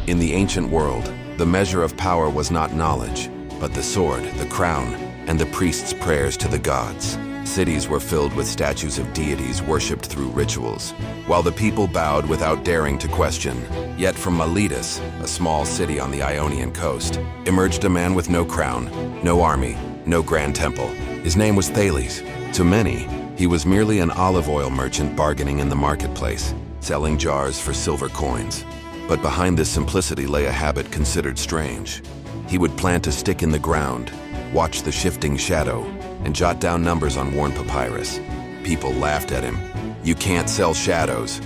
In the ancient world, the measure of power was not knowledge, but the sword, the crown, and the priest's prayers to the gods. Cities were filled with statues of deities worshipped through rituals, while the people bowed without daring to question. Yet from Miletus, a small city on the Ionian coast, emerged a man with no crown, no army, no grand temple. His name was Thales. To many, he was merely an olive oil merchant bargaining in the marketplace, selling jars for silver coins. But behind this simplicity lay a habit considered strange. He would plant a stick in the ground, watch the shifting shadow, and jot down numbers on worn papyrus. People laughed at him. "You can't sell shadows."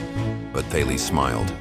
But Thales smiled.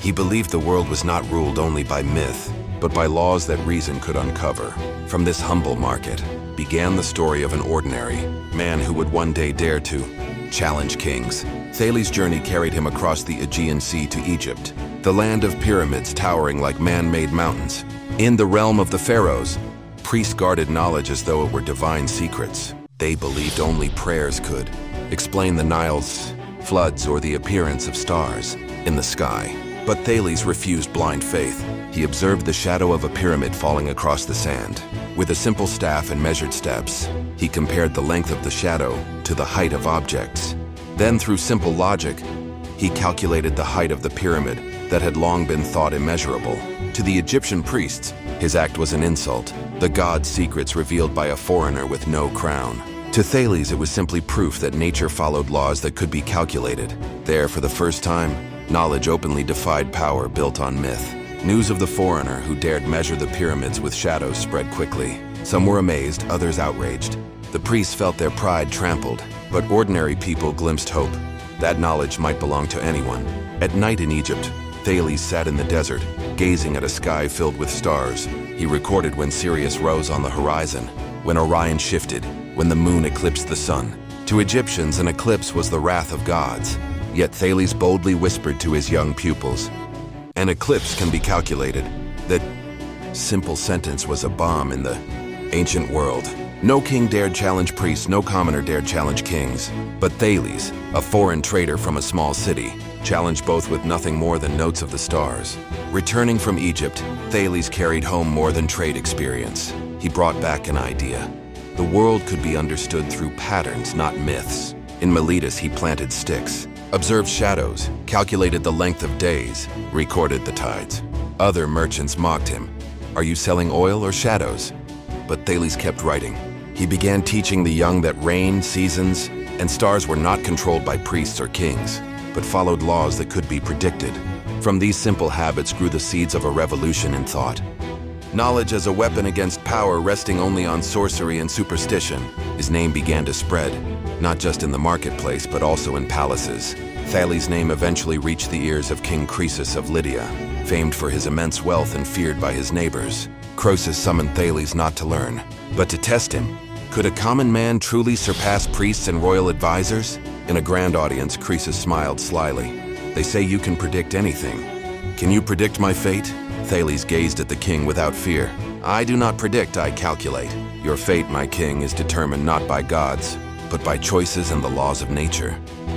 He believed the world was not ruled only by myth, but by laws that reason could uncover. From this humble market began the story of an ordinary man who would one day dare to challenge kings. Thales' journey carried him across the Aegean Sea to Egypt, the land of pyramids towering like man-made mountains. In the realm of the pharaohs, priests guarded knowledge as though it were divine secrets. They believed only prayers could explain the Nile's floods or the appearance of stars in the sky. But Thales refused blind faith. He observed the shadow of a pyramid falling across the sand. With a simple staff and measured steps, he compared the length of the shadow to the height of objects. Then, through simple logic, he calculated the height of the pyramid that had long been thought immeasurable. To the Egyptian priests, his act was an insult, the god's secrets revealed by a foreigner with no crown. To Thales, it was simply proof that nature followed laws that could be calculated. There, for the first time, knowledge openly defied power built on myth. News of the foreigner who dared measure the pyramids with shadows spread quickly. Some were amazed, others outraged. The priests felt their pride trampled, but ordinary people glimpsed hope. That knowledge might belong to anyone. At night in Egypt, Thales sat in the desert, gazing at a sky filled with stars. He recorded when Sirius rose on the horizon, when Orion shifted, when the moon eclipsed the sun. To Egyptians, an eclipse was the wrath of gods. Yet Thales boldly whispered to his young pupils, "An eclipse can be calculated." That simple sentence was a bomb in the ancient world. No king dared challenge priests, no commoner dared challenge kings. But Thales, a foreign trader from a small city, challenged both with nothing more than notes of the stars. Returning from Egypt, Thales carried home more than trade experience. He brought back an idea. The world could be understood through patterns, not myths. In Miletus, he planted sticks, observed shadows, calculated the length of days, recorded the tides. Other merchants mocked him. "Are you selling oil or shadows?" But Thales kept writing. He began teaching the young that rain, seasons, and stars were not controlled by priests or kings, but followed laws that could be predicted. From these simple habits grew the seeds of a revolution in thought. Knowledge as a weapon against power resting only on sorcery and superstition. His name began to spread, not just in the marketplace, but also in palaces. Thales' name eventually reached the ears of King Croesus of Lydia, famed for his immense wealth and feared by his neighbors. Croesus summoned Thales not to learn, but to test him. Could a common man truly surpass priests and royal advisors? In a grand audience, Croesus smiled slyly. "They say you can predict anything. Can you predict my fate?" Thales gazed at the king without fear. "I do not predict, I calculate. Your fate, my king, is determined not by gods, but by choices and the laws of nature."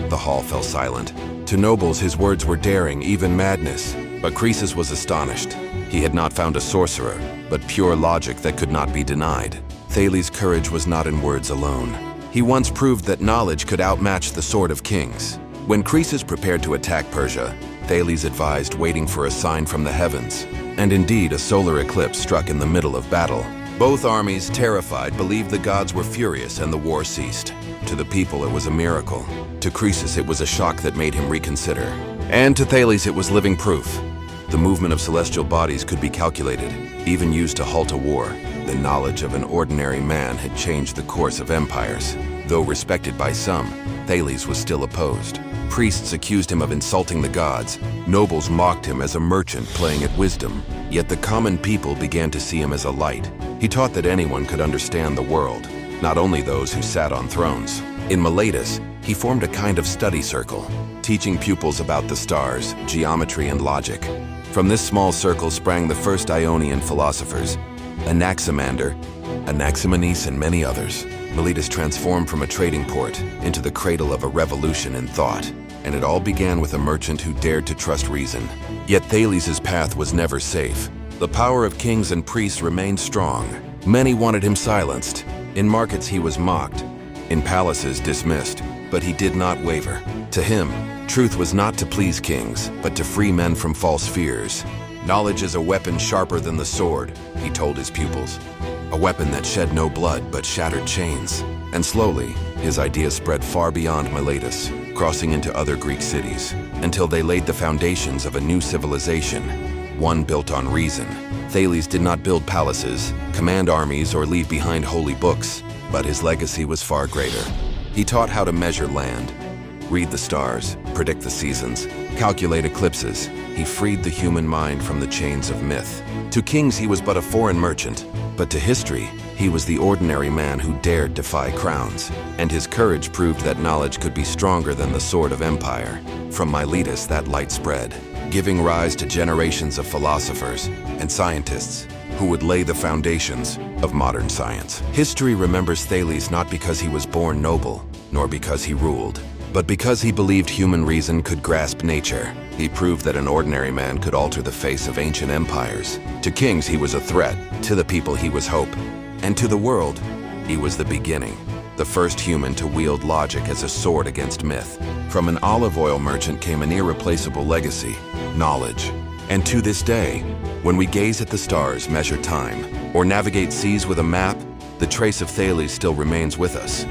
The hall fell silent. To nobles, his words were daring, even madness. But Croesus was astonished. He had not found a sorcerer, but pure logic that could not be denied. Thales' courage was not in words alone. He once proved that knowledge could outmatch the sword of kings. When Croesus prepared to attack Persia, Thales advised waiting for a sign from the heavens. And indeed, a solar eclipse struck in the middle of battle. Both armies, terrified, believed the gods were furious and the war ceased. To the people, it was a miracle. To Croesus, it was a shock that made him reconsider. And to Thales, it was living proof. The movement of celestial bodies could be calculated, even used to halt a war. The knowledge of an ordinary man had changed the course of empires. Though respected by some, Thales was still opposed. Priests accused him of insulting the gods. Nobles mocked him as a merchant playing at wisdom. Yet the common people began to see him as a light. He taught that anyone could understand the world, not only those who sat on thrones. In Miletus, he formed a kind of study circle, teaching pupils about the stars, geometry, and logic. From this small circle sprang the first Ionian philosophers, Anaximander, Anaximenes, and many others. Miletus transformed from a trading port into the cradle of a revolution in thought. and it all began with a merchant who dared to trust reason. Yet Thales' path was never safe. The power of kings and priests remained strong. Many wanted him silenced. In markets he was mocked, in palaces dismissed, but he did not waver. To him, truth was not to please kings, but to free men from false fears. Knowledge is a weapon sharper than the sword, he told his pupils. A weapon that shed no blood but shattered chains. And slowly, his ideas spread far beyond Miletus, crossing into other Greek cities, until they laid the foundations of a new civilization, one built on reason. Thales did not build palaces, command armies, or leave behind holy books, but his legacy was far greater. He taught how to measure land, read the stars, predict the seasons, calculate eclipses. He freed the human mind from the chains of myth. To kings he was but a foreign merchant, but to history he was the ordinary man who dared defy crowns. And his courage proved that knowledge could be stronger than the sword of empire. From Miletus that light spread, giving rise to generations of philosophers and scientists who would lay the foundations of modern science. History remembers Thales not because he was born noble, nor because he ruled, but because he believed human reason could grasp nature. He proved that an ordinary man could alter the face of ancient empires. To kings he was a threat, to the people he was hope, and to the world he was the beginning, the first human to wield logic as a sword against myth. From an olive oil merchant came an irreplaceable legacy, knowledge. And to this day, when we gaze at the stars, measure time, or navigate seas with a map, the trace of Thales still remains with us.